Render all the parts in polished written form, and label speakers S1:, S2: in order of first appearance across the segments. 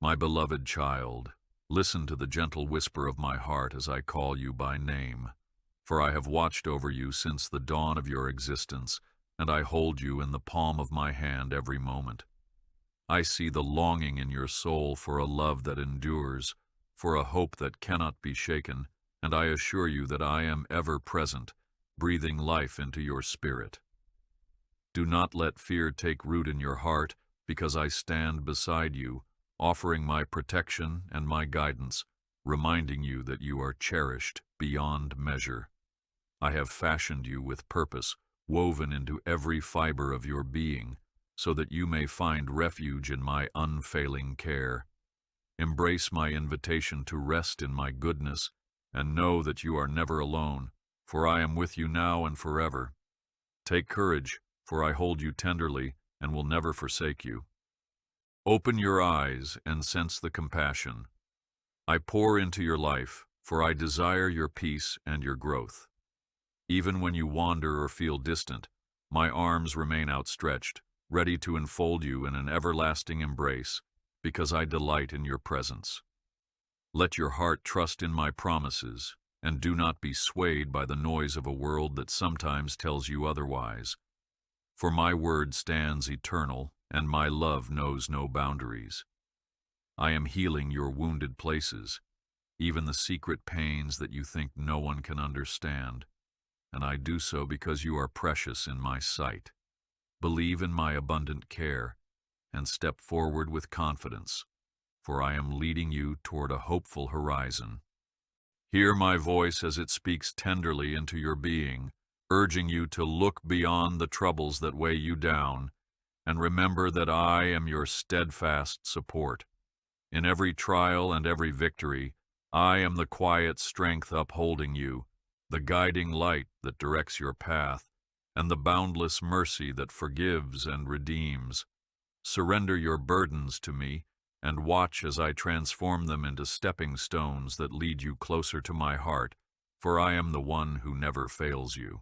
S1: My beloved child, listen to the gentle whisper of my heart as I call you by name, for I have watched over you since the dawn of your existence, and I hold you in the palm of my hand every moment. I see the longing in your soul for a love that endures, for a hope that cannot be shaken, and I assure you that I am ever present, breathing life into your spirit. Do not let fear take root in your heart, because I stand beside you, offering my protection and my guidance, reminding you that you are cherished beyond measure. I have fashioned you with purpose, woven into every fiber of your being, so that you may find refuge in my unfailing care. Embrace my invitation to rest in my goodness, and know that you are never alone, for I am with you now and forever. Take courage, for I hold you tenderly and will never forsake you. Open your eyes and sense the compassion. I pour into your life, for I desire your peace and your growth. Even when you wander or feel distant, my arms remain outstretched, ready to enfold you in an everlasting embrace, because I delight in your presence. Let your heart trust in my promises, and do not be swayed by the noise of a world that sometimes tells you otherwise. For my word stands eternal, and my love knows no boundaries. I am healing your wounded places, even the secret pains that you think no one can understand, and I do so because you are precious in my sight. Believe in my abundant care, and step forward with confidence, for I am leading you toward a hopeful horizon. Hear my voice as it speaks tenderly into your being, urging you to look beyond the troubles that weigh you down, and remember that I am your steadfast support. In every trial and every victory, I am the quiet strength upholding you, the guiding light that directs your path, and the boundless mercy that forgives and redeems. Surrender your burdens to me, and watch as I transform them into stepping stones that lead you closer to my heart, for I am the one who never fails you.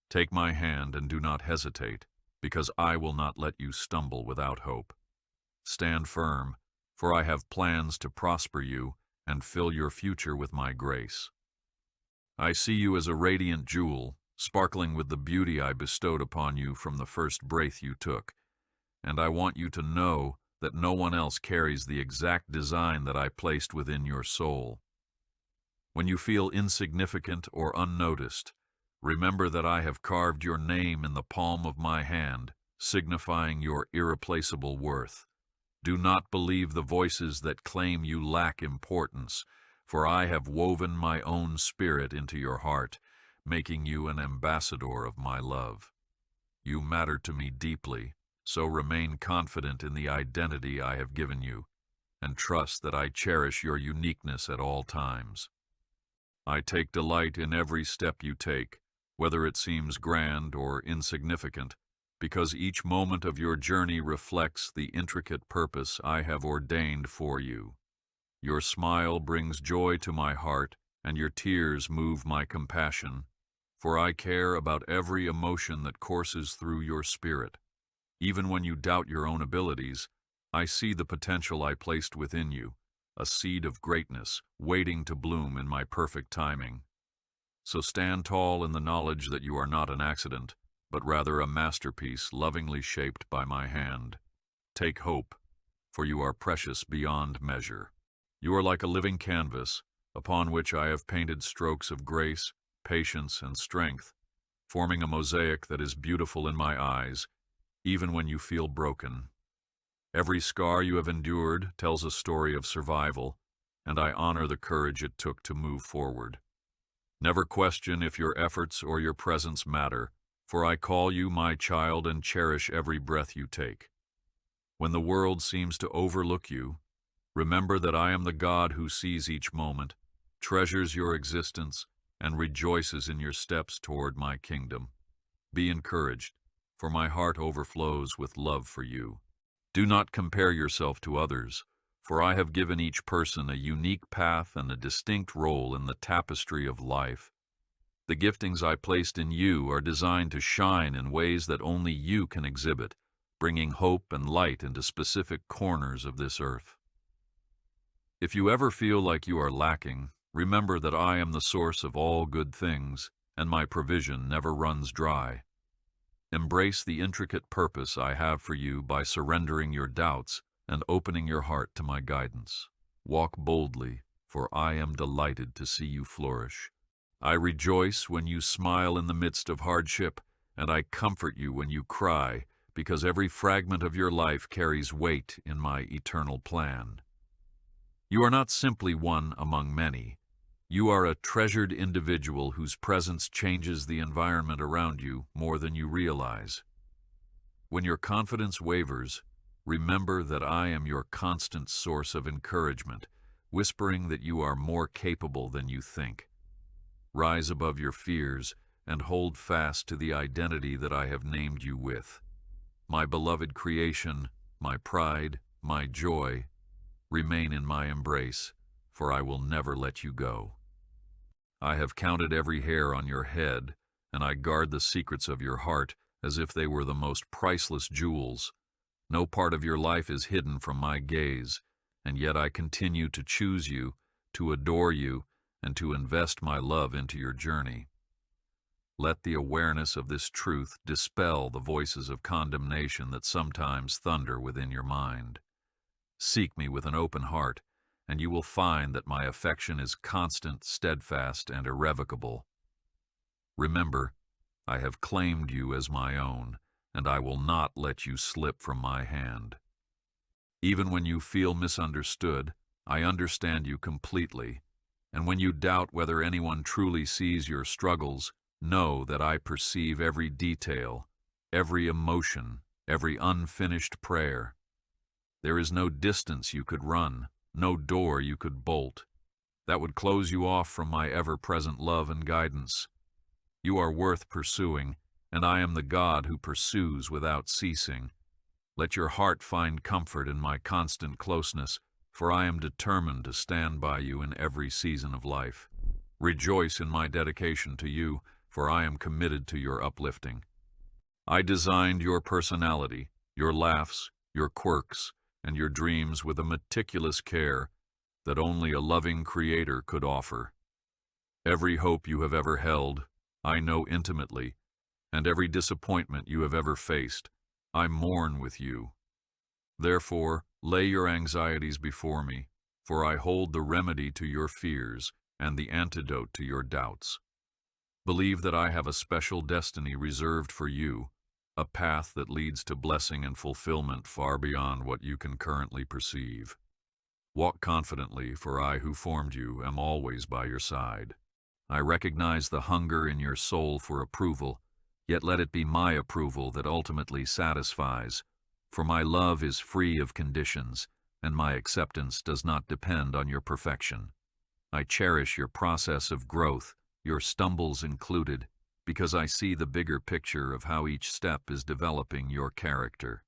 S1: Take my hand and do not hesitate, because I will not let you stumble without hope. Stand firm, for I have plans to prosper you and fill your future with my grace. I see you as a radiant jewel, sparkling with the beauty I bestowed upon you from the first breath you took, and I want you to know that no one else carries the exact design that I placed within your soul. When you feel insignificant or unnoticed, remember that I have carved your name in the palm of my hand, signifying your irreplaceable worth. Do not believe the voices that claim you lack importance, for I have woven my own spirit into your heart, making you an ambassador of my love. You matter to me deeply, so remain confident in the identity I have given you, and trust that I cherish your uniqueness at all times. I take delight in every step you take, whether it seems grand or insignificant, because each moment of your journey reflects the intricate purpose I have ordained for you. Your smile brings joy to my heart, and your tears move my compassion, for I care about every emotion that courses through your spirit. Even when you doubt your own abilities, I see the potential I placed within you, a seed of greatness waiting to bloom in my perfect timing. So stand tall in the knowledge that you are not an accident, but rather a masterpiece lovingly shaped by my hand. Take hope, for you are precious beyond measure. You are like a living canvas, upon which I have painted strokes of grace, patience, and strength, forming a mosaic that is beautiful in my eyes, even when you feel broken. Every scar you have endured tells a story of survival, and I honor the courage it took to move forward. Never question if your efforts or your presence matter, for I call you my child and cherish every breath you take. When the world seems to overlook you, remember that I am the God who sees each moment, treasures your existence, and rejoices in your steps toward my kingdom. Be encouraged, for my heart overflows with love for you. Do not compare yourself to others, for I have given each person a unique path and a distinct role in the tapestry of life. The giftings I placed in you are designed to shine in ways that only you can exhibit, bringing hope and light into specific corners of this earth. If you ever feel like you are lacking, remember that I am the source of all good things, and my provision never runs dry. Embrace the intricate purpose I have for you by surrendering your doubts and opening your heart to my guidance. Walk boldly, for I am delighted to see you flourish. I rejoice when you smile in the midst of hardship, and I comfort you when you cry, because every fragment of your life carries weight in my eternal plan. You are not simply one among many. You are a treasured individual whose presence changes the environment around you more than you realize. When your confidence wavers, remember that I am your constant source of encouragement, whispering that you are more capable than you think. Rise above your fears and hold fast to the identity that I have named you with. My beloved creation, my pride, my joy, remain in my embrace, for I will never let you go. I have counted every hair on your head, and I guard the secrets of your heart as if they were the most priceless jewels. No part of your life is hidden from my gaze, and yet I continue to choose you, to adore you, and to invest my love into your journey. Let the awareness of this truth dispel the voices of condemnation that sometimes thunder within your mind. Seek me with an open heart, and you will find that my affection is constant, steadfast, and irrevocable. Remember, I have claimed you as my own, and I will not let you slip from my hand. Even when you feel misunderstood, I understand you completely, and when you doubt whether anyone truly sees your struggles, know that I perceive every detail, every emotion, every unfinished prayer. There is no distance you could run, no door you could bolt, that would close you off from my ever-present love and guidance. You are worth pursuing, and I am the God who pursues without ceasing. Let your heart find comfort in my constant closeness, for I am determined to stand by you in every season of life. Rejoice in my dedication to you, for I am committed to your uplifting. I designed your personality, your laughs, your quirks, and your dreams with a meticulous care that only a loving Creator could offer. Every hope you have ever held, I know intimately, and every disappointment you have ever faced, I mourn with you. Therefore, lay your anxieties before me, for I hold the remedy to your fears and the antidote to your doubts. Believe that I have a special destiny reserved for you, a path that leads to blessing and fulfillment far beyond what you can currently perceive. Walk confidently, for I who formed you am always by your side. I recognize the hunger in your soul for approval, yet let it be my approval that ultimately satisfies, for my love is free of conditions, and my acceptance does not depend on your perfection. I cherish your process of growth, your stumbles included, because I see the bigger picture of how each step is developing your character.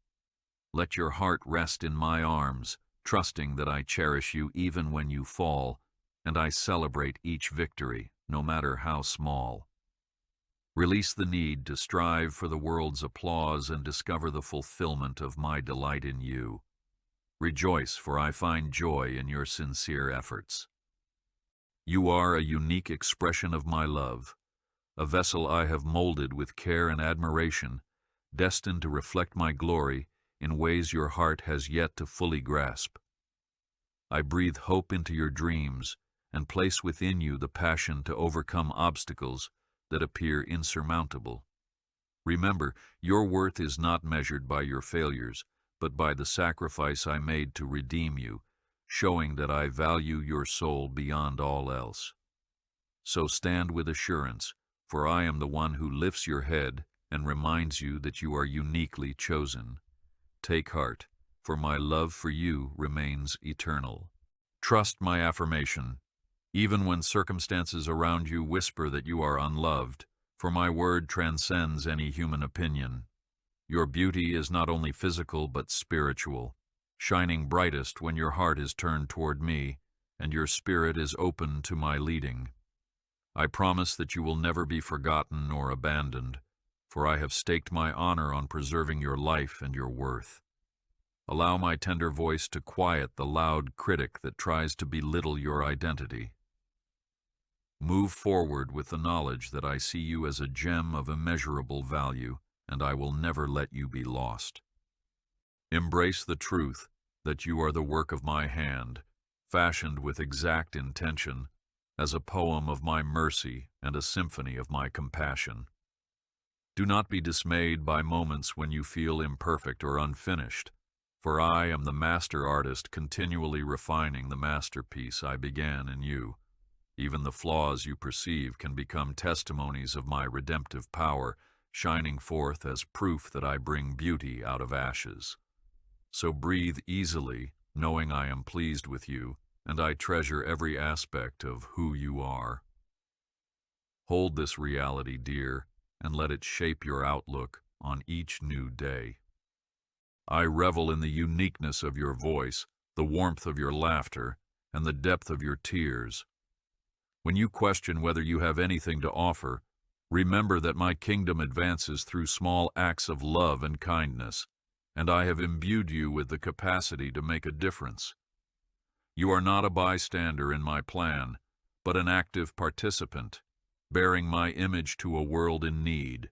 S1: Let your heart rest in my arms, trusting that I cherish you even when you fall, and I celebrate each victory, no matter how small. Release the need to strive for the world's applause and discover the fulfillment of my delight in you. Rejoice, for I find joy in your sincere efforts. You are a unique expression of my love, a vessel I have molded with care and admiration, destined to reflect my glory in ways your heart has yet to fully grasp. I breathe hope into your dreams and place within you the passion to overcome obstacles that appear insurmountable. Remember, your worth is not measured by your failures, but by the sacrifice I made to redeem you, showing that I value your soul beyond all else. So stand with assurance, for I am the one who lifts your head and reminds you that you are uniquely chosen. Take heart, for my love for you remains eternal. Trust my affirmation, even when circumstances around you whisper that you are unloved, for my word transcends any human opinion. Your beauty is not only physical but spiritual, shining brightest when your heart is turned toward me and your spirit is open to my leading. I promise that you will never be forgotten nor abandoned, for I have staked my honor on preserving your life and your worth. Allow my tender voice to quiet the loud critic that tries to belittle your identity. Move forward with the knowledge that I see you as a gem of immeasurable value, and I will never let you be lost. Embrace the truth that you are the work of my hand, fashioned with exact intention, as a poem of my mercy and a symphony of my compassion. Do not be dismayed by moments when you feel imperfect or unfinished, for I am the master artist continually refining the masterpiece I began in you. Even the flaws you perceive can become testimonies of my redemptive power, shining forth as proof that I bring beauty out of ashes. So breathe easily, knowing I am pleased with you, and I treasure every aspect of who you are. Hold this reality dear, and let it shape your outlook on each new day. I revel in the uniqueness of your voice, the warmth of your laughter, and the depth of your tears. When you question whether you have anything to offer, remember that my kingdom advances through small acts of love and kindness, and I have imbued you with the capacity to make a difference. You are not a bystander in my plan, but an active participant, bearing my image to a world in need.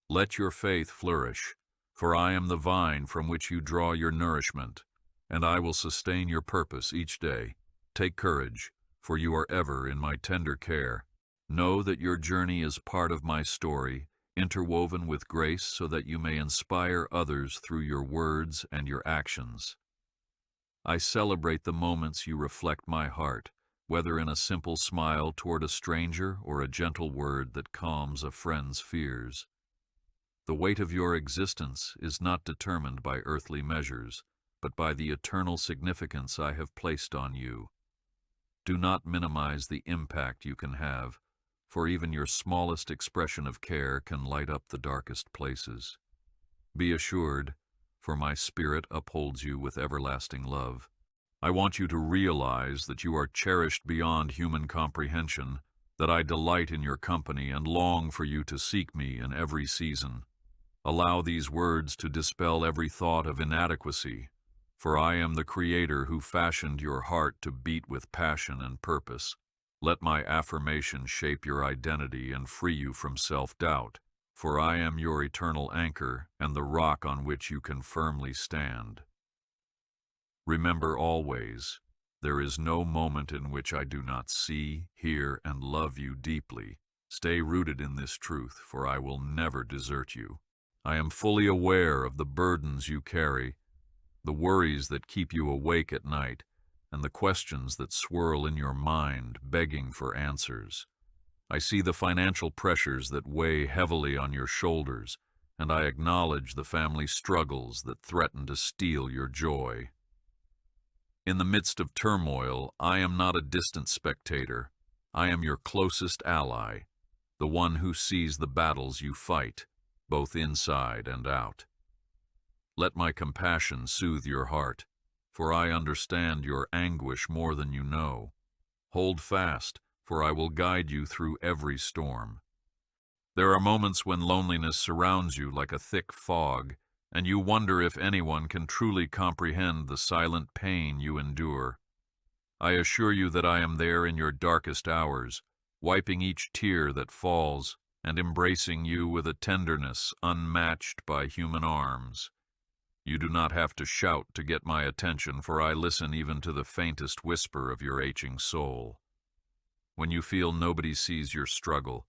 S1: Let your faith flourish, for I am the vine from which you draw your nourishment, and I will sustain your purpose each day. Take courage, for you are ever in my tender care. Know that your journey is part of my story, interwoven with grace so that you may inspire others through your words and your actions. I celebrate the moments you reflect my heart, whether in a simple smile toward a stranger or a gentle word that calms a friend's fears. The weight of your existence is not determined by earthly measures, but by the eternal significance I have placed on you. Do not minimize the impact you can have, for even your smallest expression of care can light up the darkest places. Be assured, for my spirit upholds you with everlasting love. I want you to realize that you are cherished beyond human comprehension, that I delight in your company and long for you to seek me in every season. Allow these words to dispel every thought of inadequacy, for I am the Creator who fashioned your heart to beat with passion and purpose. Let my affirmation shape your identity and free you from self-doubt, for I am your eternal anchor and the rock on which you can firmly stand. Remember always, there is no moment in which I do not see, hear, and love you deeply. Stay rooted in this truth, for I will never desert you. I am fully aware of the burdens you carry, the worries that keep you awake at night, and the questions that swirl in your mind, begging for answers. I see the financial pressures that weigh heavily on your shoulders, and I acknowledge the family struggles that threaten to steal your joy. In the midst of turmoil, I am not a distant spectator. I am your closest ally, the one who sees the battles you fight, both inside and out. Let my compassion soothe your heart, for I understand your anguish more than you know. Hold fast, for I will guide you through every storm. There are moments when loneliness surrounds you like a thick fog, and you wonder if anyone can truly comprehend the silent pain you endure. I assure you that I am there in your darkest hours, wiping each tear that falls and embracing you with a tenderness unmatched by human arms. You do not have to shout to get my attention, for I listen even to the faintest whisper of your aching soul. When you feel nobody sees your struggle,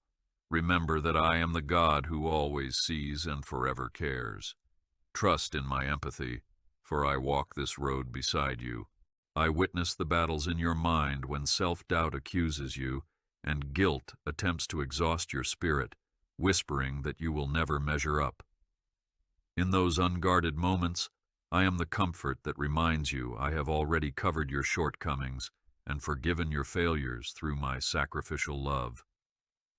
S1: remember that I am the God who always sees and forever cares. Trust in my empathy, for I walk this road beside you. I witness the battles in your mind when self-doubt accuses you and guilt attempts to exhaust your spirit, whispering that you will never measure up. In those unguarded moments, I am the comfort that reminds you I have already covered your shortcomings and forgiven your failures through my sacrificial love.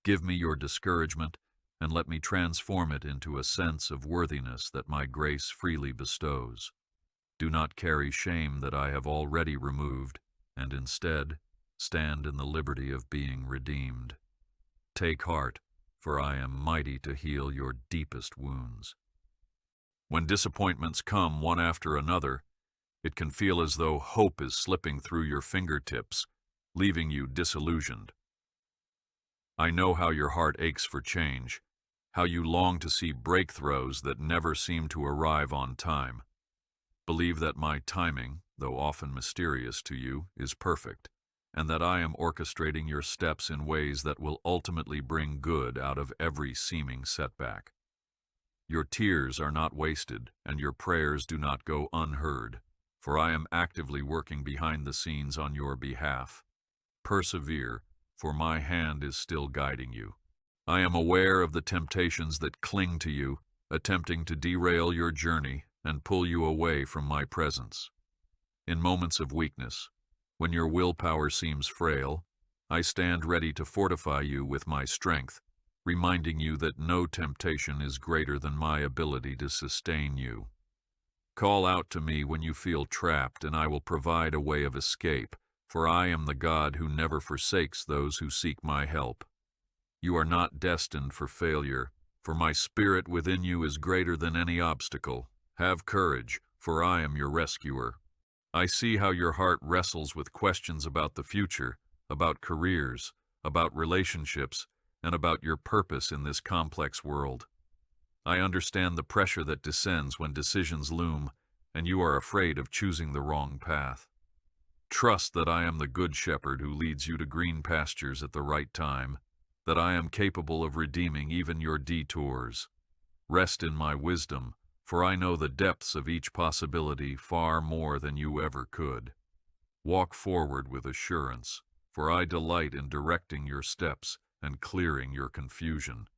S1: Give me your discouragement, and let me transform it into a sense of worthiness that my grace freely bestows. Do not carry shame that I have already removed, and instead, stand in the liberty of being redeemed. Take heart, for I am mighty to heal your deepest wounds. When disappointments come one after another, it can feel as though hope is slipping through your fingertips, leaving you disillusioned. I know how your heart aches for change, how you long to see breakthroughs that never seem to arrive on time. Believe that my timing, though often mysterious to you, is perfect, and that I am orchestrating your steps in ways that will ultimately bring good out of every seeming setback. Your tears are not wasted, and your prayers do not go unheard, for I am actively working behind the scenes on your behalf. Persevere, for my hand is still guiding you. I am aware of the temptations that cling to you, attempting to derail your journey and pull you away from my presence. In moments of weakness, when your willpower seems frail, I stand ready to fortify you with my strength, reminding you that no temptation is greater than my ability to sustain you. Call out to me when you feel trapped, and I will provide a way of escape, for I am the God who never forsakes those who seek my help. You are not destined for failure, for my spirit within you is greater than any obstacle. Have courage, for I am your rescuer. I see how your heart wrestles with questions about the future, about careers, about relationships, and about your purpose in this complex world. I understand the pressure that descends when decisions loom, and you are afraid of choosing the wrong path. Trust that I am the good shepherd who leads you to green pastures at the right time, that I am capable of redeeming even your detours. Rest in my wisdom, for I know the depths of each possibility far more than you ever could. Walk forward with assurance, for I delight in directing your steps and clearing your confusion.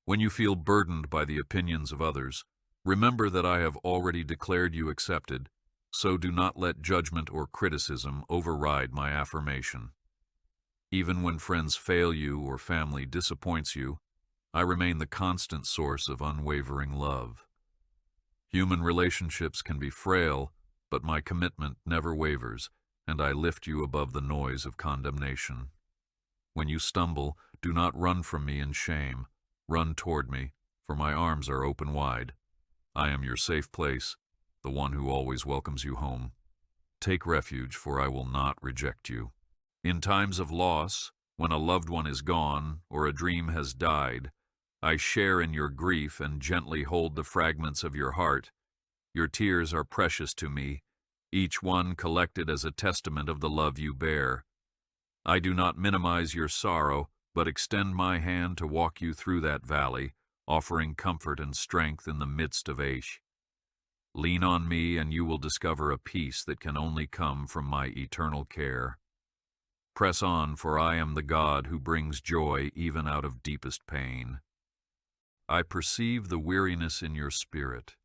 S1: When you feel burdened by the opinions of others, remember that I have already declared you accepted, so do not let judgment or criticism override my affirmation. Even when friends fail you or family disappoints you, I remain the constant source of unwavering love. Human relationships can be frail, but my commitment never wavers, and I lift you above the noise of condemnation. When you stumble, do not run from me in shame. Run toward me, for my arms are open wide. I am your safe place, the one who always welcomes you home. Take refuge, for I will not reject you. In times of loss, when a loved one is gone or a dream has died, I share in your grief and gently hold the fragments of your heart. Your tears are precious to me, each one collected as a testament of the love you bear. I do not minimize your sorrow, but extend my hand to walk you through that valley, offering comfort and strength in the midst of ache. Lean on me and you will discover a peace that can only come from my eternal care. Press on, for I am the God who brings joy even out of deepest pain. I perceive the weariness in your spirit,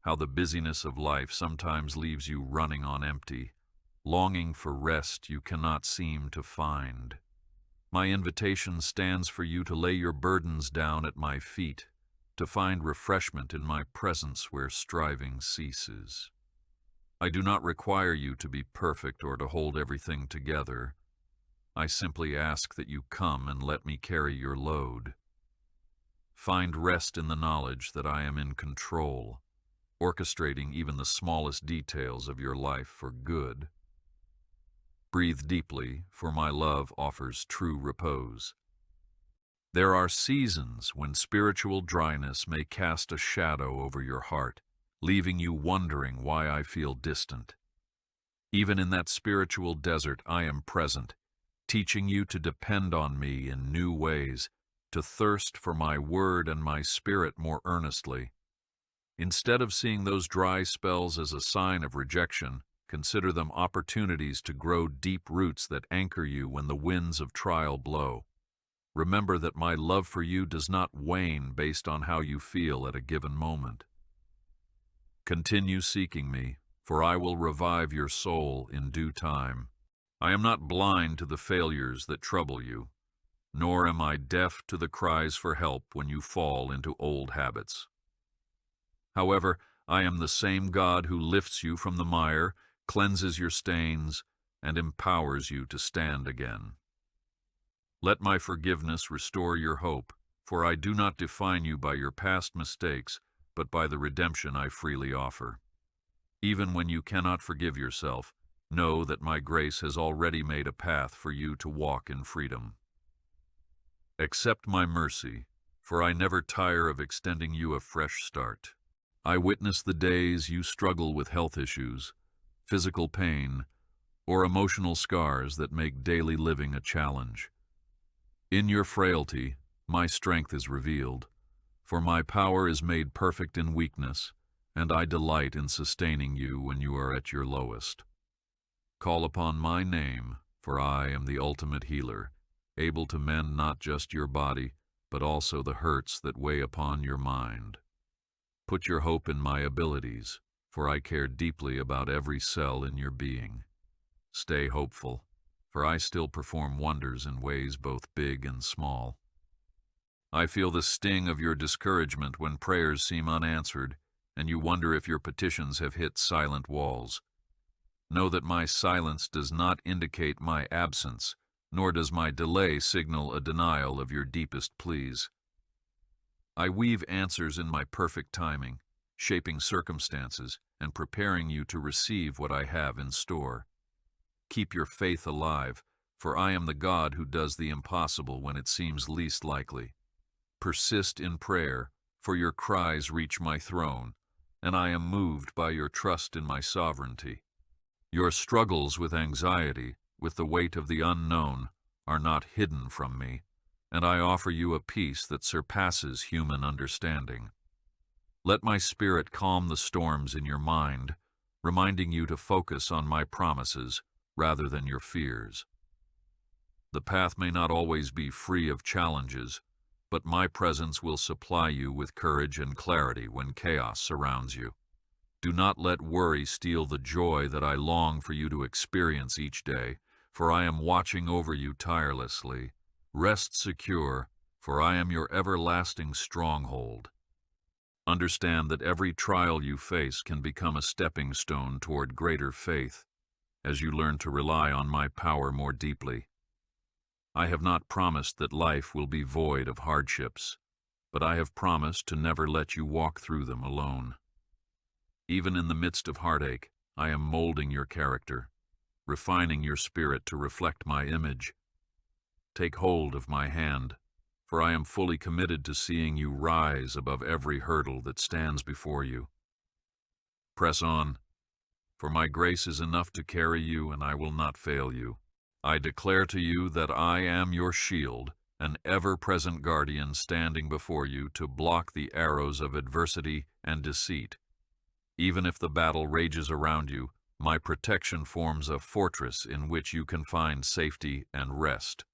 S1: how the busyness of life sometimes leaves you running on empty, longing for rest you cannot seem to find. My invitation stands for you to lay your burdens down at my feet, to find refreshment in my presence where striving ceases. I do not require you to be perfect or to hold everything together. I simply ask that you come and let me carry your load. Find rest in the knowledge that I am in control, orchestrating even the smallest details of your life for good. Breathe deeply, for my love offers true repose. There are seasons when spiritual dryness may cast a shadow over your heart, leaving you wondering why I feel distant. Even in that spiritual desert, I am present, teaching you to depend on me in new ways, to thirst for my word and my spirit more earnestly. Instead of seeing those dry spells as a sign of rejection, consider them opportunities to grow deep roots that anchor you when the winds of trial blow. Remember that my love for you does not wane based on how you feel at a given moment. Continue seeking me, for I will revive your soul in due time. I am not blind to the failures that trouble you, nor am I deaf to the cries for help when you fall into old habits. However, I am the same God who lifts you from the mire, cleanses your stains, and empowers you to stand again. Let my forgiveness restore your hope, for I do not define you by your past mistakes, but by the redemption I freely offer. Even when you cannot forgive yourself, know that my grace has already made a path for you to walk in freedom. Accept my mercy, for I never tire of extending you a fresh start. I witness the days you struggle with health issues, physical pain, or emotional scars that make daily living a challenge. In your frailty, my strength is revealed, for my power is made perfect in weakness, and I delight in sustaining you when you are at your lowest. Call upon my name, for I am the ultimate healer, able to mend not just your body, but also the hurts that weigh upon your mind. Put your hope in my abilities, for I care deeply about every cell in your being. Stay hopeful, for I still perform wonders in ways both big and small. I feel the sting of your discouragement when prayers seem unanswered, and you wonder if your petitions have hit silent walls. Know that my silence does not indicate my absence, nor does my delay signal a denial of your deepest pleas. I weave answers in my perfect timing, shaping circumstances and preparing you to receive what I have in store. Keep your faith alive, for I am the God who does the impossible when it seems least likely. Persist in prayer, for your cries reach my throne, and I am moved by your trust in my sovereignty. Your struggles with anxiety, with the weight of the unknown, are not hidden from me, and I offer you a peace that surpasses human understanding. Let my spirit calm the storms in your mind, reminding you to focus on my promises rather than your fears. The path may not always be free of challenges, but my presence will supply you with courage and clarity when chaos surrounds you. Do not let worry steal the joy that I long for you to experience each day, for I am watching over you tirelessly. Rest secure, for I am your everlasting stronghold. Understand that every trial you face can become a stepping stone toward greater faith, as you learn to rely on my power more deeply. I have not promised that life will be void of hardships, but I have promised to never let you walk through them alone. Even in the midst of heartache, I am molding your character, refining your spirit to reflect my image. Take hold of my hand, for I am fully committed to seeing you rise above every hurdle that stands before you. Press on, for my grace is enough to carry you, and I will not fail you. I declare to you that I am your shield, an ever-present guardian standing before you to block the arrows of adversity and deceit. Even if the battle rages around you, my protection forms a fortress in which you can find safety and rest.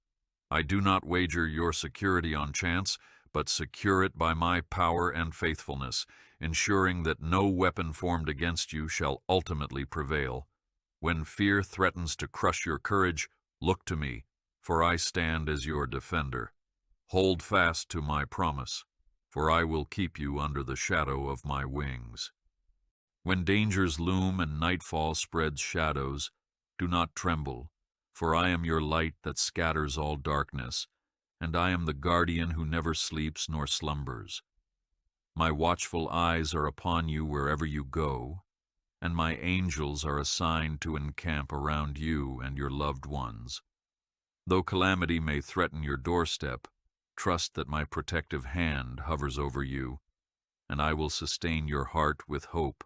S1: I do not wager your security on chance, but secure it by my power and faithfulness, ensuring that no weapon formed against you shall ultimately prevail. When fear threatens to crush your courage, look to me, for I stand as your defender. Hold fast to my promise, for I will keep you under the shadow of my wings. When dangers loom and nightfall spreads shadows, do not tremble, for I am your light that scatters all darkness, and I am the guardian who never sleeps nor slumbers. My watchful eyes are upon you wherever you go, and my angels are assigned to encamp around you and your loved ones. Though calamity may threaten your doorstep, trust that my protective hand hovers over you, and I will sustain your heart with hope.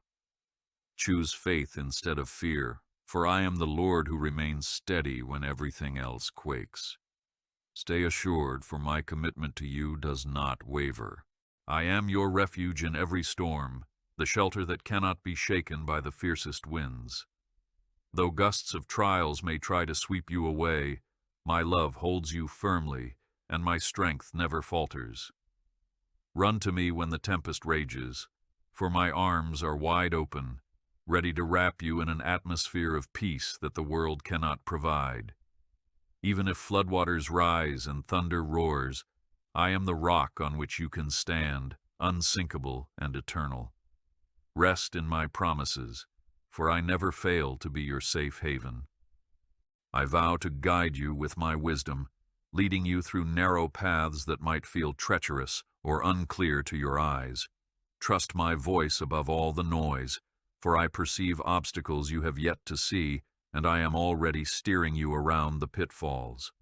S1: Choose faith instead of fear, for I am the Lord who remains steady when everything else quakes. Stay assured, for my commitment to you does not waver. I am your refuge in every storm, the shelter that cannot be shaken by the fiercest winds. Though gusts of trials may try to sweep you away, my love holds you firmly, and my strength never falters. Run to me when the tempest rages, for my arms are wide open, ready to wrap you in an atmosphere of peace that the world cannot provide. Even if floodwaters rise and thunder roars, I am the rock on which you can stand, unsinkable and eternal. Rest in my promises, for I never fail to be your safe haven. I vow to guide you with my wisdom, leading you through narrow paths that might feel treacherous or unclear to your eyes. Trust my voice above all the noise, for I perceive obstacles you have yet to see, and I am already steering you around the pitfalls.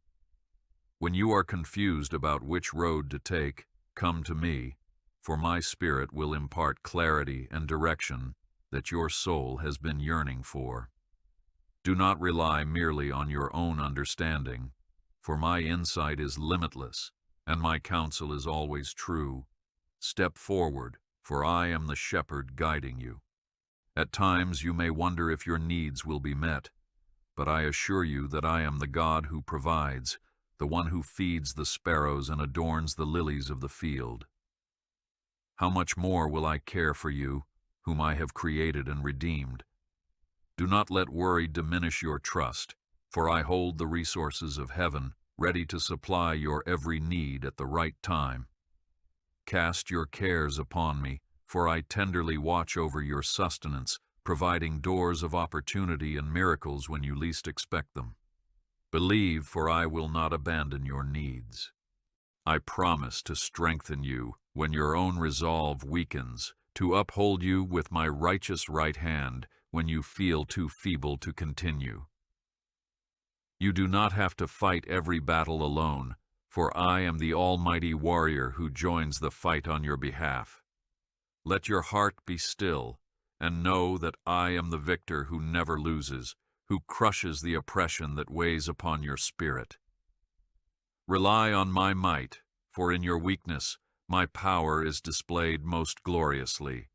S1: When you are confused about which road to take, come to me, for my spirit will impart clarity and direction that your soul has been yearning for. Do not rely merely on your own understanding, for my insight is limitless, and my counsel is always true. Step forward, for I am the shepherd guiding you. At times you may wonder if your needs will be met, but I assure you that I am the God who provides, the one who feeds the sparrows and adorns the lilies of the field. How much more will I care for you, whom I have created and redeemed? Do not let worry diminish your trust, for I hold the resources of heaven, ready to supply your every need at the right time. Cast your cares upon me, for I tenderly watch over your sustenance, providing doors of opportunity and miracles when you least expect them. Believe, for I will not abandon your needs. I promise to strengthen you when your own resolve weakens, to uphold you with my righteous right hand when you feel too feeble to continue. You do not have to fight every battle alone, for I am the almighty warrior who joins the fight on your behalf. Let your heart be still, and know that I am the victor who never loses, who crushes the oppression that weighs upon your spirit. Rely on my might, for in your weakness my power is displayed most gloriously.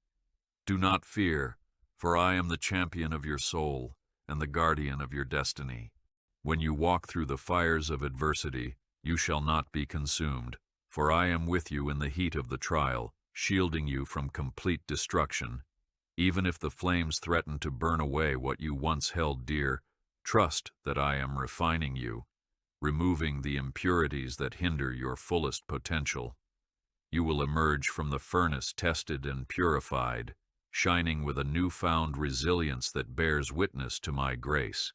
S1: Do not fear, for I am the champion of your soul and the guardian of your destiny. When you walk through the fires of adversity, you shall not be consumed, for I am with you in the heat of the trial, shielding you from complete destruction. Even if the flames threaten to burn away what you once held dear, trust that I am refining you, removing the impurities that hinder your fullest potential. You will emerge from the furnace tested and purified, shining with a newfound resilience that bears witness to my grace.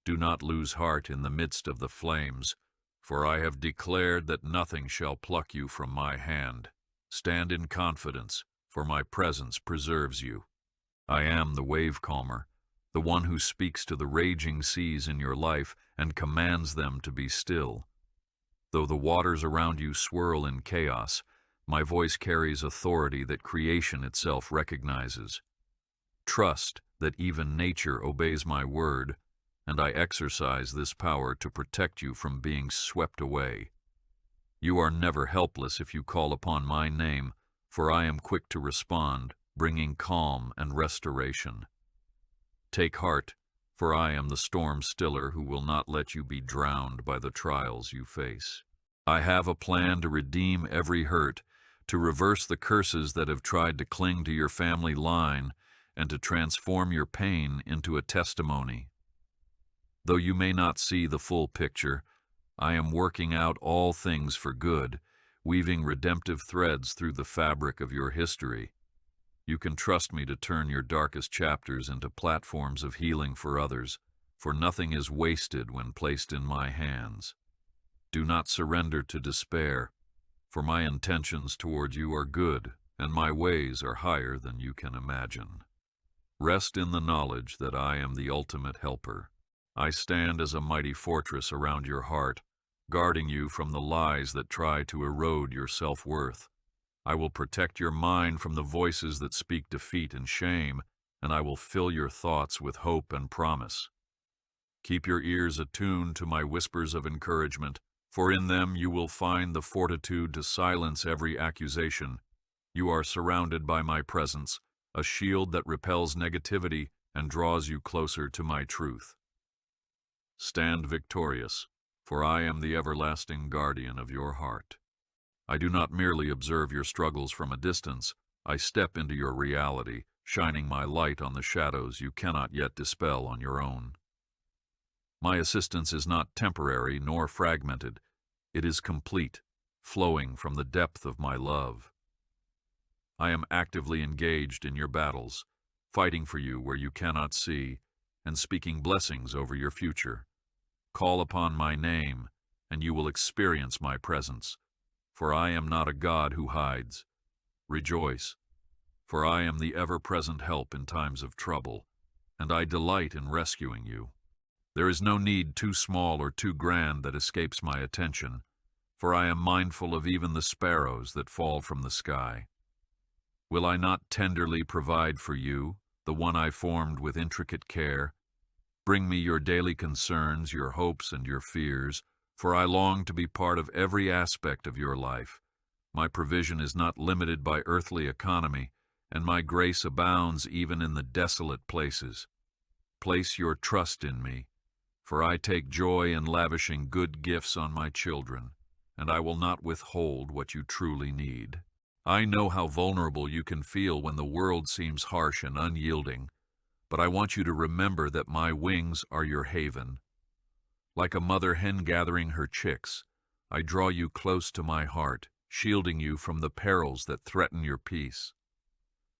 S1: Do not lose heart in the midst of the flames, for I have declared that nothing shall pluck you from my hand. Stand in confidence, for my presence preserves you. I am the wave calmer, the one who speaks to the raging seas in your life and commands them to be still. Though the waters around you swirl in chaos, my voice carries authority that creation itself recognizes. Trust that even nature obeys my word, and I exercise this power to protect you from being swept away. You are never helpless if you call upon my name, for I am quick to respond, bringing calm and restoration. Take heart, for I am the storm stiller who will not let you be drowned by the trials you face. I have a plan to redeem every hurt, to reverse the curses that have tried to cling to your family line, and to transform your pain into a testimony. Though you may not see the full picture, I am working out all things for good, weaving redemptive threads through the fabric of your history. You can trust me to turn your darkest chapters into platforms of healing for others, for nothing is wasted when placed in my hands. Do not surrender to despair, for my intentions toward you are good, and my ways are higher than you can imagine. Rest in the knowledge that I am the ultimate helper. I stand as a mighty fortress around your heart, guarding you from the lies that try to erode your self-worth. I will protect your mind from the voices that speak defeat and shame, and I will fill your thoughts with hope and promise. Keep your ears attuned to my whispers of encouragement, for in them you will find the fortitude to silence every accusation. You are surrounded by my presence, a shield that repels negativity and draws you closer to my truth. Stand victorious, for I am the everlasting guardian of your heart. I do not merely observe your struggles from a distance, I step into your reality, shining my light on the shadows you cannot yet dispel on your own. My assistance is not temporary nor fragmented. It is complete, flowing from the depth of my love. I am actively engaged in your battles, fighting for you where you cannot see, and speaking blessings over your future. Call upon my name, and you will experience my presence, for I am not a God who hides. Rejoice, for I am the ever-present help in times of trouble, and I delight in rescuing you. There is no need too small or too grand that escapes my attention, for I am mindful of even the sparrows that fall from the sky. Will I not tenderly provide for you, the one I formed with intricate care? Bring me your daily concerns, your hopes and your fears, for I long to be part of every aspect of your life. My provision is not limited by earthly economy, and my grace abounds even in the desolate places. Place your trust in me, for I take joy in lavishing good gifts on my children, and I will not withhold what you truly need. I know how vulnerable you can feel when the world seems harsh and unyielding, but I want you to remember that my wings are your haven. Like a mother hen gathering her chicks, I draw you close to my heart, shielding you from the perils that threaten your peace.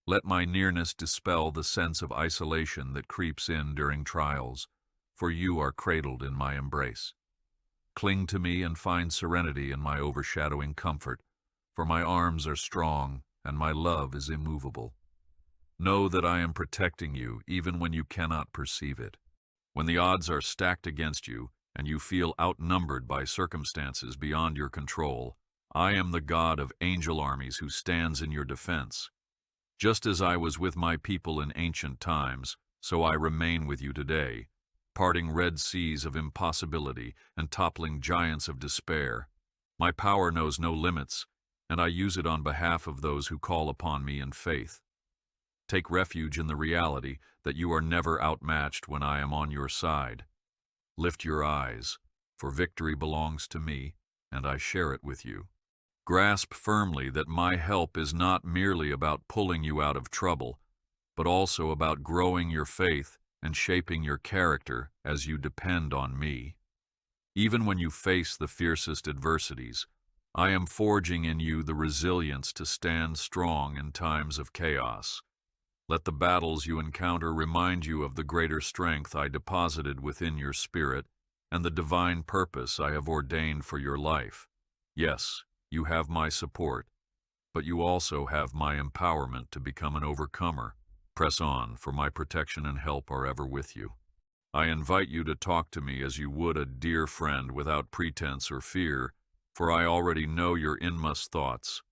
S1: Let my nearness dispel the sense of isolation that creeps in during trials, for you are cradled in my embrace. Cling to me and find serenity in my overshadowing comfort, for my arms are strong and my love is immovable. Know that I am protecting you even when you cannot perceive it. When the odds are stacked against you and you feel outnumbered by circumstances beyond your control, I am the God of angel armies who stands in your defense. Just as I was with my people in ancient times, so I remain with you today, parting red seas of impossibility and toppling giants of despair. My power knows no limits, and I use it on behalf of those who call upon me in faith. Take refuge in the reality that you are never outmatched when I am on your side. Lift your eyes, for victory belongs to me, and I share it with you. Grasp firmly that my help is not merely about pulling you out of trouble, but also about growing your faith and shaping your character as you depend on me. Even when you face the fiercest adversities, I am forging in you the resilience to stand strong in times of chaos. Let the battles you encounter remind you of the greater strength I deposited within your spirit and the divine purpose I have ordained for your life. Yes, you have my support, but you also have my empowerment to become an overcomer. Press on, for my protection and help are ever with you. I invite you to talk to me as you would a dear friend without pretense or fear, for I already know your inmost thoughts.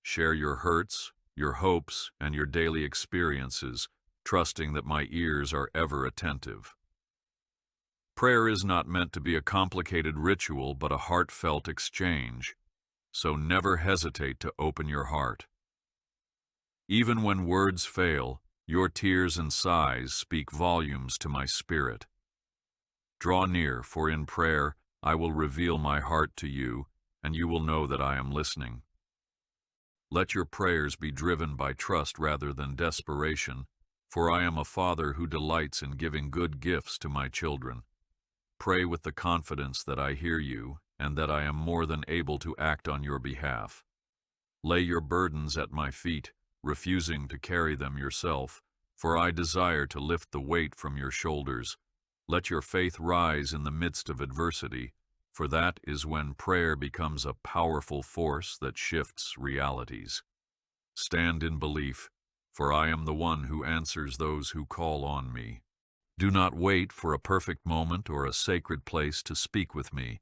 S1: Share your hurts, your hopes, and your daily experiences, trusting that my ears are ever attentive. Prayer is not meant to be a complicated ritual, but a heartfelt exchange, so never hesitate to open your heart. Even when words fail, your tears and sighs speak volumes to my spirit. Draw near, for in prayer I will reveal my heart to you, and you will know that I am listening. Let your prayers be driven by trust rather than desperation, for I am a father who delights in giving good gifts to my children. Pray with the confidence that I hear you and that I am more than able to act on your behalf. Lay your burdens at my feet, refusing to carry them yourself, for I desire to lift the weight from your shoulders. Let your faith rise in the midst of adversity, for that is when prayer becomes a powerful force that shifts realities. Stand in belief, for I am the one who answers those who call on me. Do not wait for a perfect moment or a sacred place to speak with me,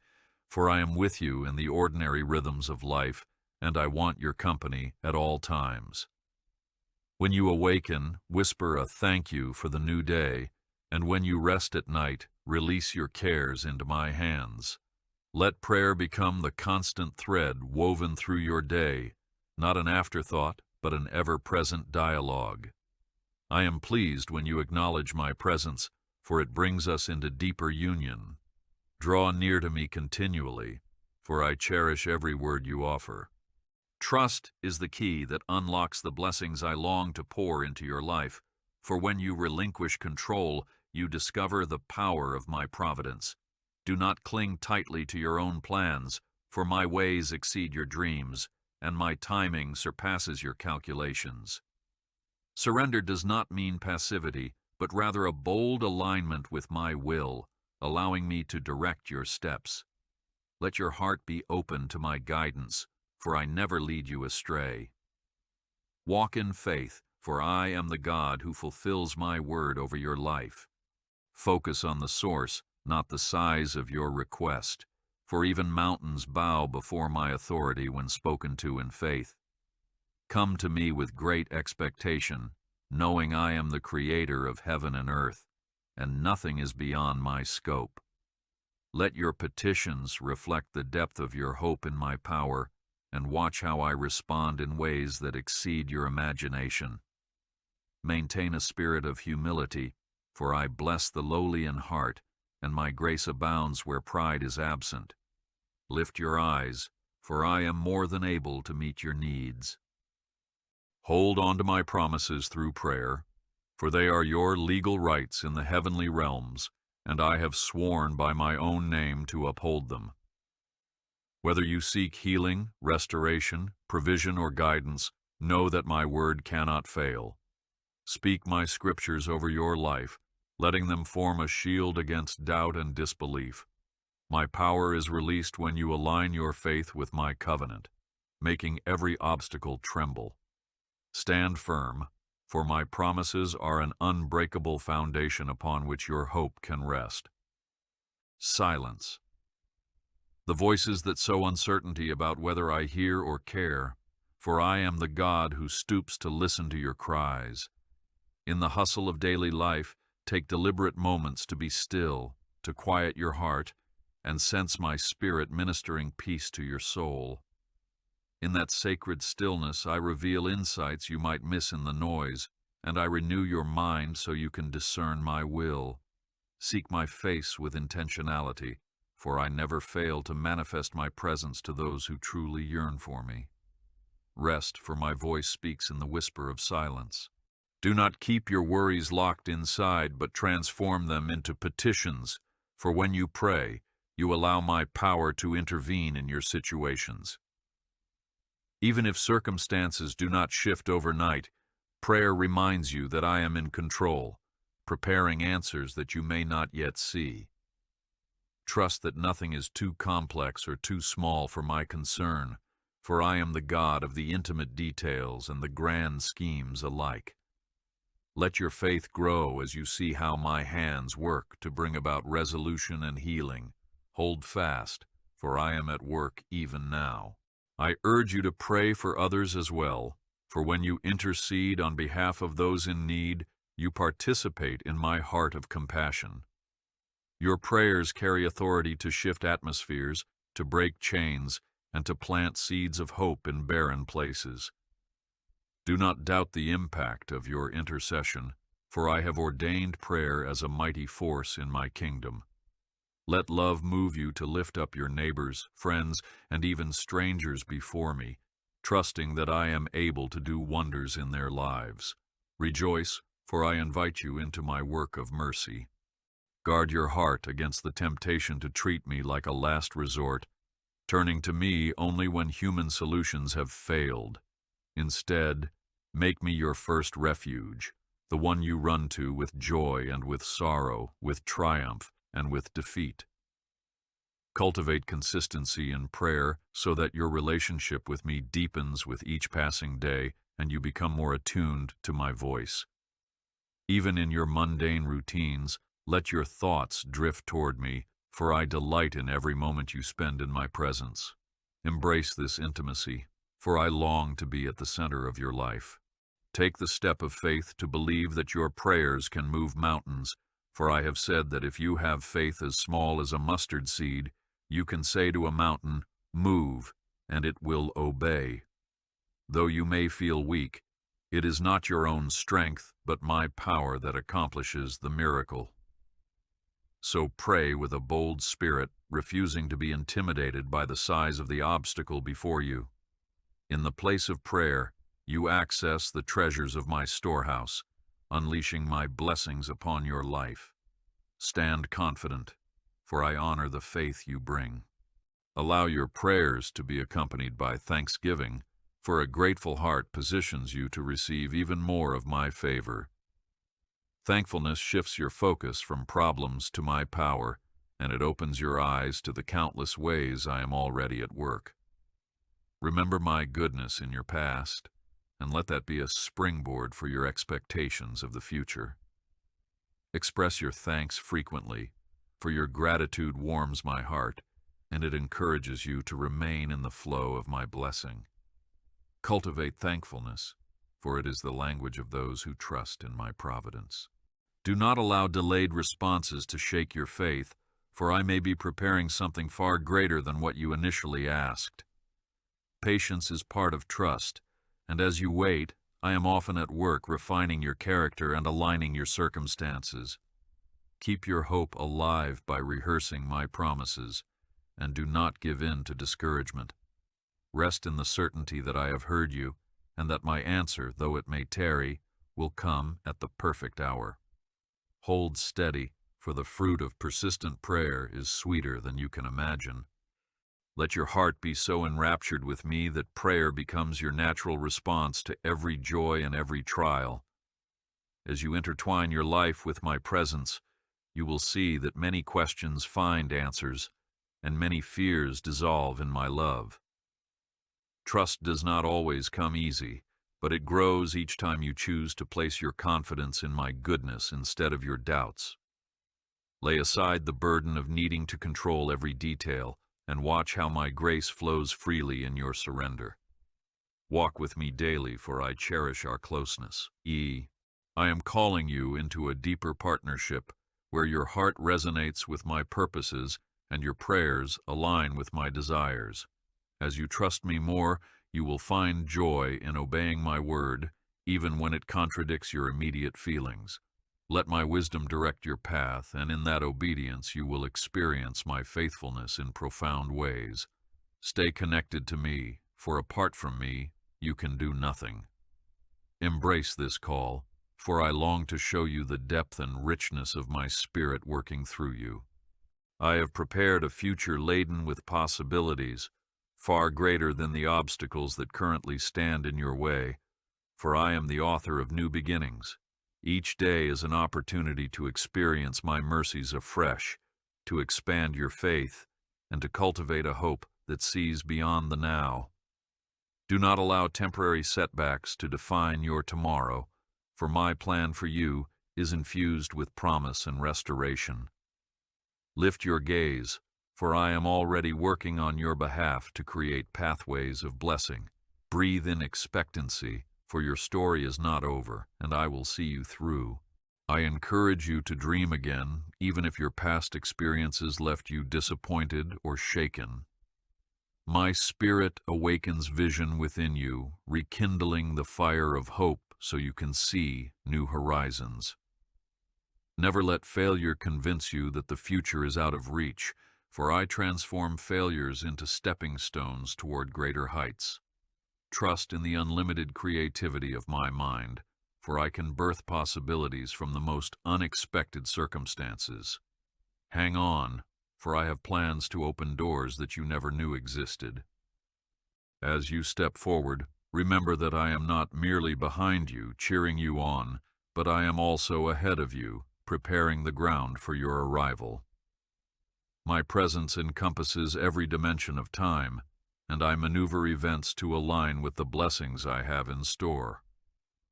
S1: for I am with you in the ordinary rhythms of life, and I want your company at all times. When you awaken, whisper a thank you for the new day, and when you rest at night, release your cares into my hands. Let prayer become the constant thread woven through your day, not an afterthought, but an ever-present dialogue. I am pleased when you acknowledge my presence, for it brings us into deeper union. Draw near to me continually, for I cherish every word you offer. Trust is the key that unlocks the blessings I long to pour into your life, for when you relinquish control, you discover the power of my providence. Do not cling tightly to your own plans, for my ways exceed your dreams, and my timing surpasses your calculations. Surrender does not mean passivity, but rather a bold alignment with my will, allowing me to direct your steps. Let your heart be open to my guidance, for I never lead you astray. Walk in faith, for I am the God who fulfills my word over your life. Focus on the source, not the size of your request, for even mountains bow before my authority when spoken to in faith. Come to me with great expectation, knowing I am the creator of heaven and earth, and nothing is beyond my scope. Let your petitions reflect the depth of your hope in my power, and watch how I respond in ways that exceed your imagination. Maintain a spirit of humility, for I bless the lowly in heart, and my grace abounds where pride is absent. Lift your eyes, for I am more than able to meet your needs. Hold on to my promises through prayer, for they are your legal rights in the heavenly realms, and I have sworn by my own name to uphold them. Whether you seek healing, restoration, provision, or guidance, know that my word cannot fail. Speak my scriptures over your life, letting them form a shield against doubt and disbelief. My power is released when you align your faith with my covenant, making every obstacle tremble. Stand firm, for my promises are an unbreakable foundation upon which your hope can rest. Silence. The voices that sow uncertainty about whether I hear or care, for I am the God who stoops to listen to your cries. In the hustle of daily life, take deliberate moments to be still, to quiet your heart, and sense my spirit ministering peace to your soul. In that sacred stillness, I reveal insights you might miss in the noise, and I renew your mind so you can discern my will. Seek my face with intentionality, for I never fail to manifest my presence to those who truly yearn for me. Rest, for my voice speaks in the whisper of silence. Do not keep your worries locked inside, but transform them into petitions, for when you pray, you allow my power to intervene in your situations. Even if circumstances do not shift overnight, prayer reminds you that I am in control, preparing answers that you may not yet see. Trust that nothing is too complex or too small for my concern, for I am the God of the intimate details and the grand schemes alike. Let your faith grow as you see how my hands work to bring about resolution and healing. Hold fast, for I am at work even now. I urge you to pray for others as well, for when you intercede on behalf of those in need, you participate in my heart of compassion. Your prayers carry authority to shift atmospheres, to break chains, and to plant seeds of hope in barren places. Do not doubt the impact of your intercession, for I have ordained prayer as a mighty force in my kingdom. Let love move you to lift up your neighbors, friends, and even strangers before me, trusting that I am able to do wonders in their lives. Rejoice, for I invite you into my work of mercy. Guard your heart against the temptation to treat me like a last resort, turning to me only when human solutions have failed. Instead, make me your first refuge, the one you run to with joy and with sorrow, with triumph and with defeat. Cultivate consistency in prayer so that your relationship with me deepens with each passing day and you become more attuned to my voice. Even in your mundane routines, let your thoughts drift toward me, for I delight in every moment you spend in my presence. Embrace this intimacy, for I long to be at the center of your life. Take the step of faith to believe that your prayers can move mountains, for I have said that if you have faith as small as a mustard seed, you can say to a mountain, "Move," and it will obey. Though you may feel weak, it is not your own strength, but my power that accomplishes the miracle. So pray with a bold spirit, refusing to be intimidated by the size of the obstacle before you. In the place of prayer, you access the treasures of my storehouse, unleashing my blessings upon your life. Stand confident, for I honor the faith you bring. Allow your prayers to be accompanied by thanksgiving, for a grateful heart positions you to receive even more of my favor. Thankfulness shifts your focus from problems to my power, and it opens your eyes to the countless ways I am already at work. Remember my goodness in your past, and let that be a springboard for your expectations of the future. Express your thanks frequently, for your gratitude warms my heart, and it encourages you to remain in the flow of my blessing. Cultivate thankfulness, for it is the language of those who trust in my providence. Do not allow delayed responses to shake your faith, for I may be preparing something far greater than what you initially asked. Patience is part of trust, and as you wait, I am often at work refining your character and aligning your circumstances. Keep your hope alive by rehearsing my promises, and do not give in to discouragement. Rest in the certainty that I have heard you, and that my answer, though it may tarry, will come at the perfect hour. Hold steady, for the fruit of persistent prayer is sweeter than you can imagine. Let your heart be so enraptured with me that prayer becomes your natural response to every joy and every trial. As you intertwine your life with my presence, you will see that many questions find answers, and many fears dissolve in my love. Trust does not always come easy, but it grows each time you choose to place your confidence in my goodness instead of your doubts. Lay aside the burden of needing to control every detail, and watch how my grace flows freely in your surrender. Walk with me daily, for I cherish our closeness. I am calling you into a deeper partnership where your heart resonates with my purposes and your prayers align with my desires. As you trust me more, you will find joy in obeying my word, even when it contradicts your immediate feelings. Let my wisdom direct your path, and in that obedience you will experience my faithfulness in profound ways. Stay connected to me, for apart from me, you can do nothing. Embrace this call, for I long to show you the depth and richness of my spirit working through you. I have prepared a future laden with possibilities, far greater than the obstacles that currently stand in your way, for I am the author of new beginnings. Each day is an opportunity to experience my mercies afresh, to expand your faith, and to cultivate a hope that sees beyond the now. Do not allow temporary setbacks to define your tomorrow, for my plan for you is infused with promise and restoration. Lift your gaze, for I am already working on your behalf to create pathways of blessing. Breathe in expectancy, for your story is not over, and I will see you through. I encourage you to dream again, even if your past experiences left you disappointed or shaken. My spirit awakens vision within you, rekindling the fire of hope so you can see new horizons. Never let failure convince you that the future is out of reach, for I transform failures into stepping stones toward greater heights. Trust in the unlimited creativity of my mind, for I can birth possibilities from the most unexpected circumstances. Hang on, for I have plans to open doors that you never knew existed. As you step forward, remember that I am not merely behind you, cheering you on, but I am also ahead of you, preparing the ground for your arrival. My presence encompasses every dimension of time, and I maneuver events to align with the blessings I have in store.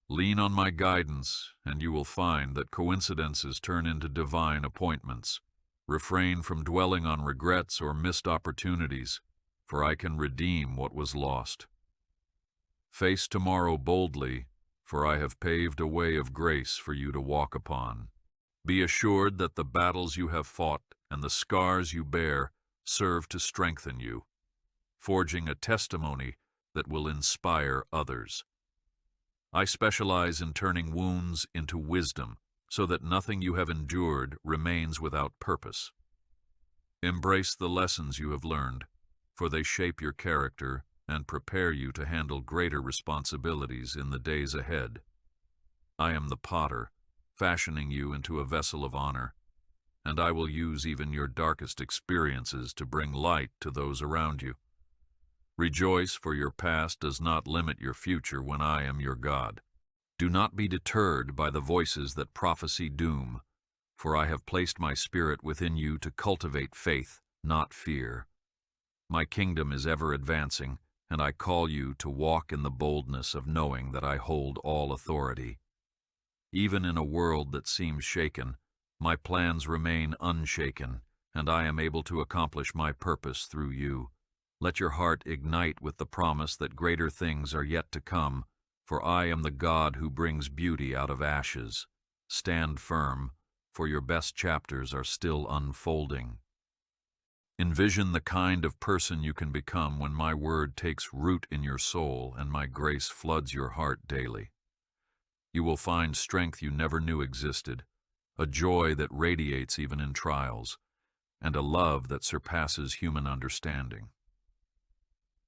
S1: Lean on my guidance, and you will find that coincidences turn into divine appointments. Refrain from dwelling on regrets or missed opportunities, for I can redeem what was lost. Face tomorrow boldly, for I have paved a way of grace for you to walk upon. Be assured that the battles you have fought and the scars you bear serve to strengthen you, forging a testimony that will inspire others. I specialize in turning wounds into wisdom, so that nothing you have endured remains without purpose. Embrace the lessons you have learned, for they shape your character and prepare you to handle greater responsibilities in the days ahead. I am the potter, fashioning you into a vessel of honor, and I will use even your darkest experiences to bring light to those around you. Rejoice, for your past does not limit your future when I am your God. Do not be deterred by the voices that prophesy doom, for I have placed my spirit within you to cultivate faith, not fear. My kingdom is ever advancing, and I call you to walk in the boldness of knowing that I hold all authority. Even in a world that seems shaken, my plans remain unshaken, and I am able to accomplish my purpose through you. Let your heart ignite with the promise that greater things are yet to come, for I am the God who brings beauty out of ashes. Stand firm, for your best chapters are still unfolding. Envision the kind of person you can become when my word takes root in your soul and my grace floods your heart daily. You will find strength you never knew existed, a joy that radiates even in trials, and a love that surpasses human understanding.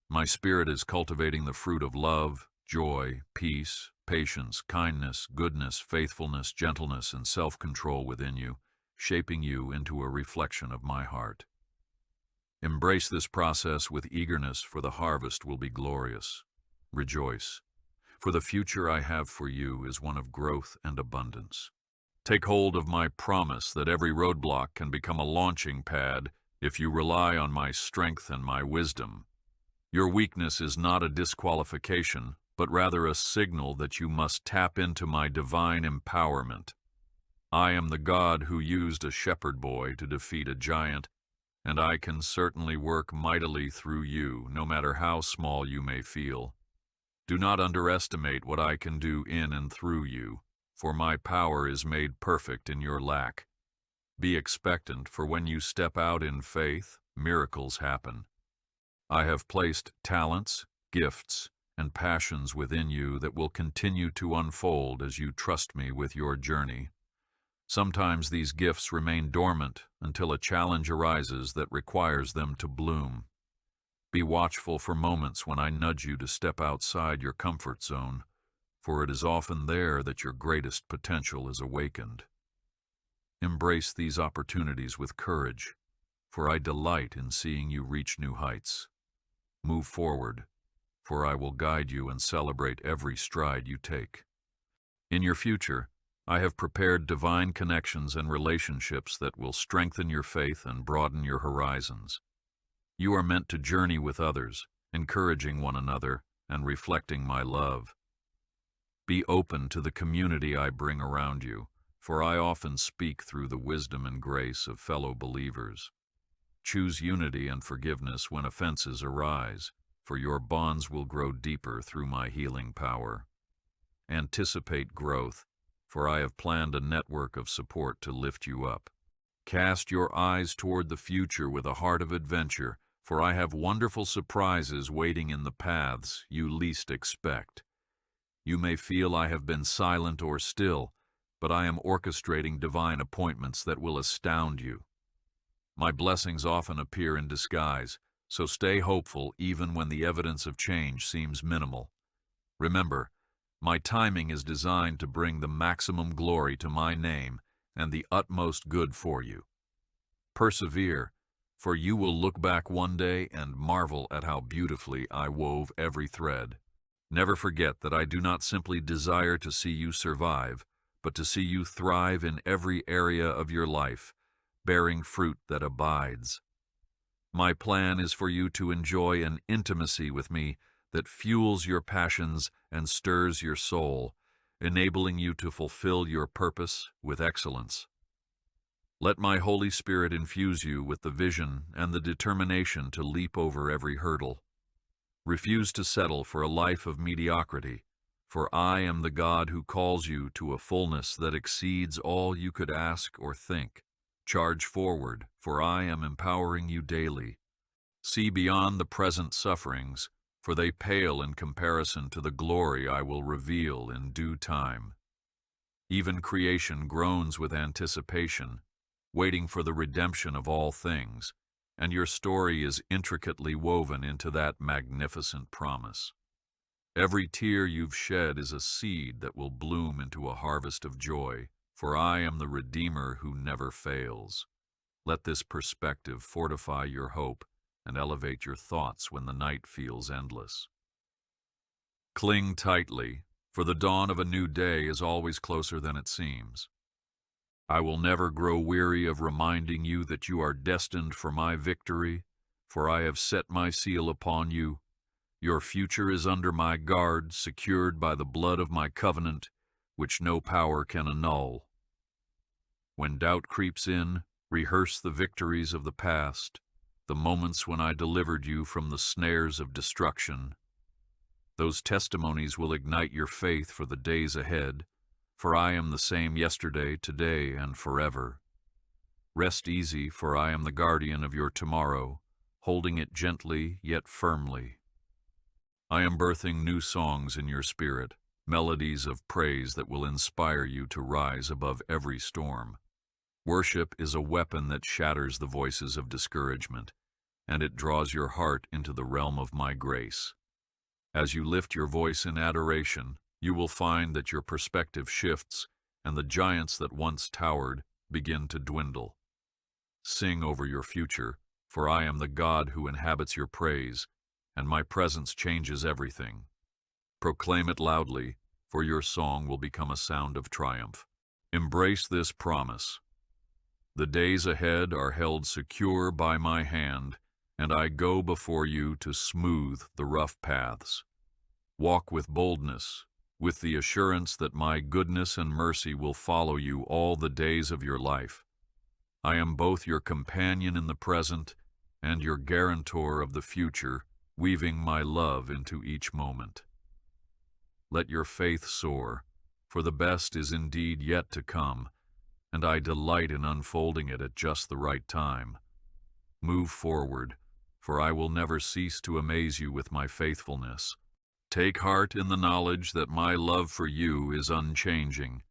S1: My spirit is cultivating the fruit of love, joy, peace, patience, kindness, goodness, faithfulness, gentleness, and self-control within you, shaping you into a reflection of my heart. Embrace this process with eagerness, for the harvest will be glorious. Rejoice, for the future I have for you is one of growth and abundance. Take hold of my promise that every roadblock can become a launching pad if you rely on my strength and my wisdom. Your weakness is not a disqualification, but rather a signal that you must tap into my divine empowerment. I am the God who used a shepherd boy to defeat a giant, and I can certainly work mightily through you, no matter how small you may feel. Do not underestimate what I can do in and through you, for my power is made perfect in your lack. Be expectant, for when you step out in faith, miracles happen. I have placed talents, gifts, and passions within you that will continue to unfold as you trust me with your journey. Sometimes these gifts remain dormant until a challenge arises that requires them to bloom. Be watchful for moments when I nudge you to step outside your comfort zone, for it is often there that your greatest potential is awakened. Embrace these opportunities with courage, for I delight in seeing you reach new heights. Move forward, for I will guide you and celebrate every stride you take. In your future, I have prepared divine connections and relationships that will strengthen your faith and broaden your horizons. You are meant to journey with others, encouraging one another and reflecting my love. Be open to the community I bring around you, for I often speak through the wisdom and grace of fellow believers. Choose unity and forgiveness when offenses arise, for your bonds will grow deeper through my healing power. Anticipate growth, for I have planned a network of support to lift you up. Cast your eyes toward the future with a heart of adventure, for I have wonderful surprises waiting in the paths you least expect. You may feel I have been silent or still, but I am orchestrating divine appointments that will astound you. My blessings often appear in disguise, so stay hopeful even when the evidence of change seems minimal. Remember, my timing is designed to bring the maximum glory to my name and the utmost good for you. Persevere, for you will look back one day and marvel at how beautifully I wove every thread. Never forget that I do not simply desire to see you survive, but to see you thrive in every area of your life, bearing fruit that abides. My plan is for you to enjoy an intimacy with me that fuels your passions and stirs your soul, enabling you to fulfill your purpose with excellence. Let my Holy Spirit infuse you with the vision and the determination to leap over every hurdle. Refuse to settle for a life of mediocrity, for I am the God who calls you to a fullness that exceeds all you could ask or think. Charge forward, for I am empowering you daily. See beyond the present sufferings, for they pale in comparison to the glory I will reveal in due time. Even creation groans with anticipation, waiting for the redemption of all things, and your story is intricately woven into that magnificent promise. Every tear you've shed is a seed that will bloom into a harvest of joy, for I am the Redeemer who never fails. Let this perspective fortify your hope and elevate your thoughts when the night feels endless. Cling tightly, for the dawn of a new day is always closer than it seems. I will never grow weary of reminding you that you are destined for my victory, for I have set my seal upon you. Your future is under my guard, secured by the blood of my covenant, which no power can annul. When doubt creeps in, rehearse the victories of the past, the moments when I delivered you from the snares of destruction. Those testimonies will ignite your faith for the days ahead, for I am the same yesterday, today, and forever. Rest easy, for I am the guardian of your tomorrow, holding it gently yet firmly. I am birthing new songs in your spirit, melodies of praise that will inspire you to rise above every storm. Worship is a weapon that shatters the voices of discouragement, and it draws your heart into the realm of my grace. As you lift your voice in adoration, you will find that your perspective shifts, and the giants that once towered begin to dwindle. Sing over your future, for I am the God who inhabits your praise, and my presence changes everything. Proclaim it loudly, for your song will become a sound of triumph. Embrace this promise. The days ahead are held secure by my hand, and I go before you to smooth the rough paths. Walk with boldness, with the assurance that my goodness and mercy will follow you all the days of your life. I am both your companion in the present and your guarantor of the future, weaving my love into each moment. Let your faith soar, for the best is indeed yet to come, and I delight in unfolding it at just the right time. Move forward, for I will never cease to amaze you with my faithfulness. Take heart in the knowledge that my love for you is unchanging,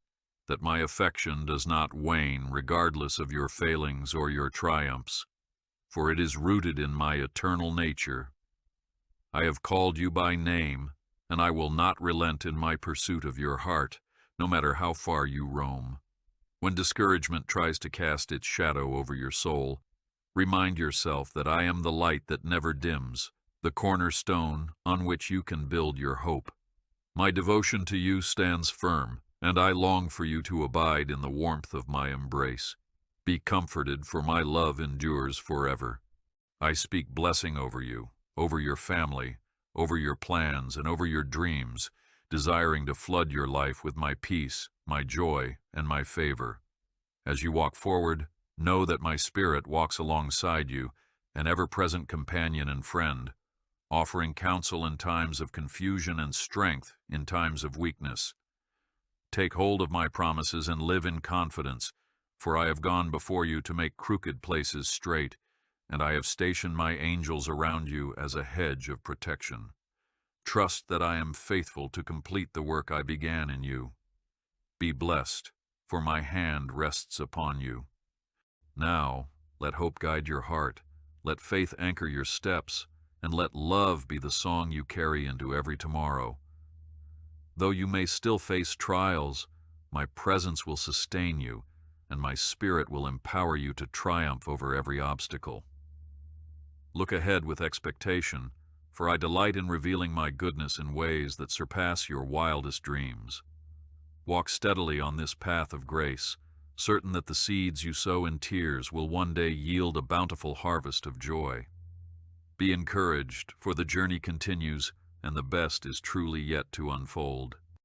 S1: that my affection does not wane regardless of your failings or your triumphs, for it is rooted in my eternal nature. I have called you by name, and I will not relent in my pursuit of your heart, no matter how far you roam. When discouragement tries to cast its shadow over your soul, remind yourself that I am the light that never dims, the cornerstone on which you can build your hope. My devotion to you stands firm, and I long for you to abide in the warmth of my embrace. Be comforted, for my love endures forever. I speak blessing over you, over your family, over your plans, and over your dreams, desiring to flood your life with my peace, my joy, and my favor. As you walk forward, know that my Spirit walks alongside you, an ever-present companion and friend, offering counsel in times of confusion and strength in times of weakness. Take hold of my promises and live in confidence, for I have gone before you to make crooked places straight, and I have stationed my angels around you as a hedge of protection. Trust that I am faithful to complete the work I began in you. Be blessed, for my hand rests upon you. Now, let hope guide your heart, let faith anchor your steps, and let love be the song you carry into every tomorrow. Though you may still face trials, my presence will sustain you, and my Spirit will empower you to triumph over every obstacle. Look ahead with expectation, for I delight in revealing my goodness in ways that surpass your wildest dreams. Walk steadily on this path of grace, certain that the seeds you sow in tears will one day yield a bountiful harvest of joy. Be encouraged, for the journey continues, and the best is truly yet to unfold.